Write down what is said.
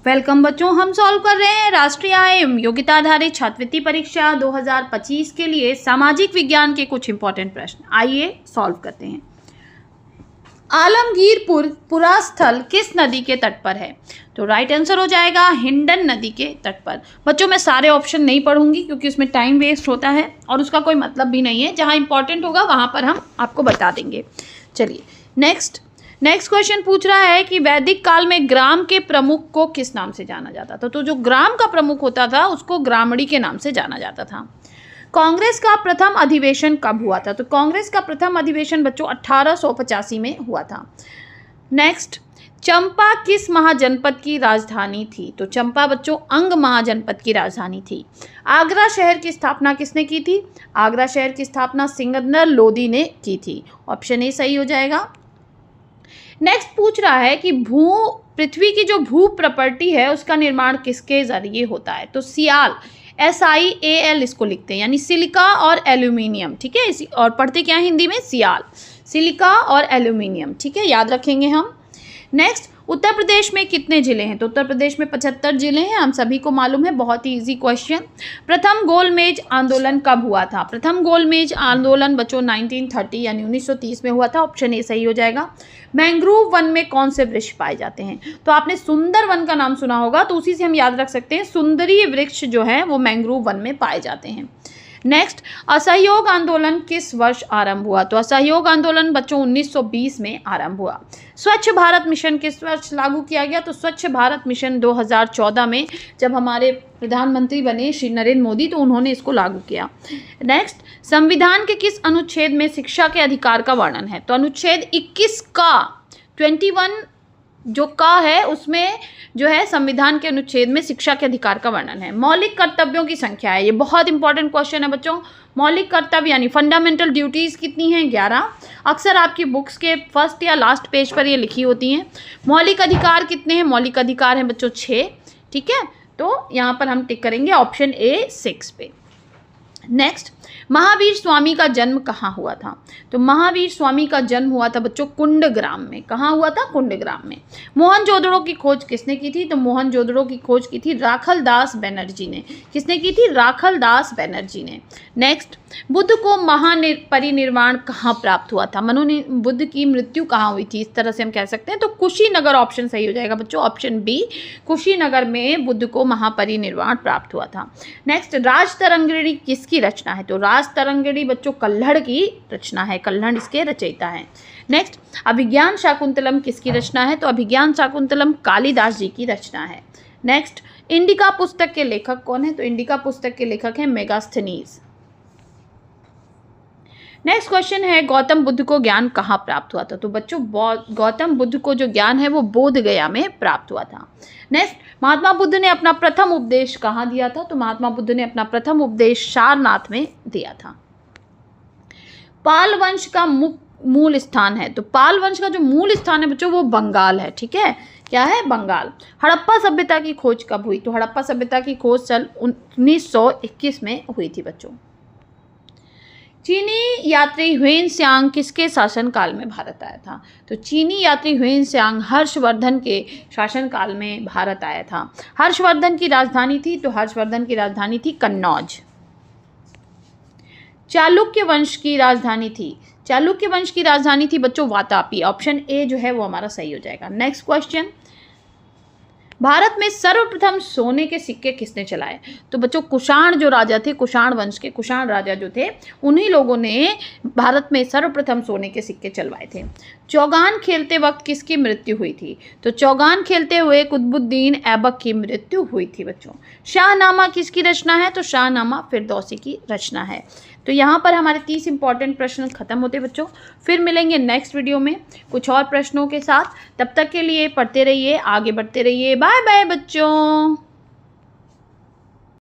Welcome बच्चों, हम solve कर रहे हैं राष्ट्रीय आय एवं योग्यता आधारित छात्रवृत्ति परीक्षा 2025 के लिए सामाजिक विज्ञान के कुछ इंपॉर्टेंट प्रश्न। आइए सॉल्व करते हैं। आलमगीरपुर पुरास्थल किस नदी के तट पर है? तो राइट आंसर हो जाएगा हिंडन नदी के तट पर। बच्चों मैं सारे ऑप्शन नहीं पढ़ूंगी क्योंकि उसमें टाइम वेस्ट होता है और उसका कोई मतलब भी नहीं है। जहाँ इंपॉर्टेंट होगा वहाँ पर हम आपको बता देंगे। चलिए नेक्स्ट क्वेश्चन पूछ रहा है कि वैदिक काल में ग्राम के प्रमुख को किस नाम से जाना जाता था? तो जो ग्राम का प्रमुख होता था उसको ग्रामणी के नाम से जाना जाता था। कांग्रेस का प्रथम अधिवेशन कब हुआ था? तो कांग्रेस का प्रथम अधिवेशन बच्चों 1885 में हुआ था। नेक्स्ट, चंपा किस महाजनपद की राजधानी थी? तो चंपा बच्चों अंग महाजनपद की राजधानी थी। आगरा शहर की स्थापना किसने की थी? आगरा शहर की स्थापना सिकंदर लोदी ने की थी। ऑप्शन ए सही हो जाएगा। नेक्स्ट पूछ रहा है कि पृथ्वी की जो भू प्रॉपर्टी है उसका निर्माण किसके जरिए होता है? तो सियाल, SIAL इसको लिखते हैं, यानी सिलिका और एल्यूमिनियम। ठीक है, इसी और पढ़ते क्या हिंदी में? सियाल, सिलिका और एल्यूमिनियम। ठीक है, याद रखेंगे हम। नेक्स्ट, उत्तर प्रदेश में कितने जिले हैं? तो उत्तर प्रदेश में 75 जिले हैं, हम सभी को मालूम है। बहुत ही इजी क्वेश्चन। प्रथम गोलमेज आंदोलन कब हुआ था? प्रथम गोलमेज आंदोलन बच्चों 1930 यानी 1930 में हुआ था। ऑप्शन ए सही हो जाएगा। मैंग्रोव वन में कौन से वृक्ष पाए जाते हैं? तो आपने सुंदर वन का नाम सुना होगा, तो उसी से हम याद रख सकते हैं सुंदरी वृक्ष जो है वो मैंग्रोव वन में पाए जाते हैं। नेक्स्ट, असहयोग आंदोलन किस वर्ष आरंभ हुआ? तो असहयोग आंदोलन बच्चों 1920 में आरंभ हुआ। स्वच्छ भारत मिशन किस वर्ष लागू किया गया? तो स्वच्छ भारत मिशन 2014 में जब हमारे प्रधानमंत्री बने श्री नरेंद्र मोदी, तो उन्होंने इसको लागू किया। नेक्स्ट, संविधान के किस अनुच्छेद में शिक्षा के अधिकार का वर्णन है? तो अनुच्छेद 21 का 21 जो का है उसमें जो है संविधान के अनुच्छेद में शिक्षा के अधिकार का वर्णन है। मौलिक कर्तव्यों की संख्या है, ये बहुत इंपॉर्टेंट क्वेश्चन है बच्चों। मौलिक कर्तव्य यानी फंडामेंटल ड्यूटीज़ कितनी हैं? 11। अक्सर आपकी बुक्स के फर्स्ट या लास्ट पेज पर ये लिखी होती हैं। मौलिक अधिकार कितने हैं? मौलिक अधिकार हैं बच्चों 6। ठीक है, तो यहाँ पर हम टिक करेंगे ऑप्शन ए 6 पे। नेक्स्ट, महावीर स्वामी का जन्म कहाँ हुआ था? तो महावीर स्वामी का जन्म हुआ था बच्चों कुंडग्राम में। कहाँ हुआ था? कुंडग्राम में। मोहनजोदड़ो की खोज किसने की थी? तो मोहनजोदड़ो की खोज की थी राखल दास बनर्जी ने। किसने की थी? राखल दास बनर्जी ने। नेक्स्ट, बुद्ध को महापरिनिर्वाण कहाँ प्राप्त हुआ था? बुद्ध की मृत्यु कहाँ हुई थी, इस तरह से हम कह सकते हैं। तो कुशीनगर ऑप्शन सही हो जाएगा बच्चों, ऑप्शन बी, कुशीनगर में बुद्ध को महापरिनिर्वाण प्राप्त हुआ था। नेक्स्ट, राजतरंगिणी किसकी रचना है? तो राजतरंगिणी बच्चों कल्हड़ की रचना है, कल्हड़ इसके रचयिता है। नेक्स्ट, अभिज्ञान शाकुंतलम किसकी रचना है? तो अभिज्ञान शाकुंतलम कालिदास जी की रचना है। नेक्स्ट, इंडिका पुस्तक के लेखक कौन है? तो इंडिका पुस्तक के लेखक हैं मेगास्थनीज। नेक्स्ट क्वेश्चन है गौतम बुद्ध को ज्ञान कहाँ प्राप्त हुआ था? तो बच्चों गौतम बुद्ध को जो ज्ञान है वो बोध गया में प्राप्त हुआ था। नेक्स्ट, महात्मा बुद्ध ने अपना प्रथम उपदेश कहाँ दिया था? तो महात्मा बुद्ध ने अपना प्रथम उपदेश सारनाथ में दिया था। पाल वंश का मूल स्थान है? तो पाल वंश का जो मूल स्थान है बच्चों वो बंगाल है। ठीक है, क्या है? बंगाल। हड़प्पा सभ्यता की खोज कब हुई? तो हड़प्पा सभ्यता की खोज सन 1921 में हुई थी बच्चों। चीनी यात्री ह्वेन त्सांग किसके शासनकाल में भारत आया था? तो चीनी यात्री ह्वेन त्सांग हर्षवर्धन के शासनकाल में भारत आया था। हर्षवर्धन की राजधानी थी? तो हर्षवर्धन की राजधानी थी कन्नौज। चालुक्य वंश की राजधानी थी? चालुक्य वंश की राजधानी थी बच्चों वातापी। ऑप्शन ए जो है वो हमारा सही हो जाएगा। नेक्स्ट क्वेश्चन, भारत में सर्वप्रथम सोने के सिक्के किसने चलाए? तो बच्चों कुषाण जो राजा थे, कुषाण वंश के कुषाण राजा जो थे, उन्हीं लोगों ने भारत में सर्वप्रथम सोने के सिक्के चलवाए थे। चौगान खेलते वक्त किसकी मृत्यु हुई थी? तो चौगान खेलते हुए कुतुबुद्दीन ऐबक की मृत्यु हुई थी बच्चों। शाहनामा किसकी रचना है? तो शाहनामा फिरदौसी की रचना है। तो यहाँ पर हमारे 30 इंपॉर्टेंट प्रश्न खत्म होते बच्चों। फिर मिलेंगे नेक्स्ट वीडियो में कुछ और प्रश्नों के साथ। तब तक के लिए पढ़ते रहिए, आगे बढ़ते रहिए। बाय बाय बच्चों।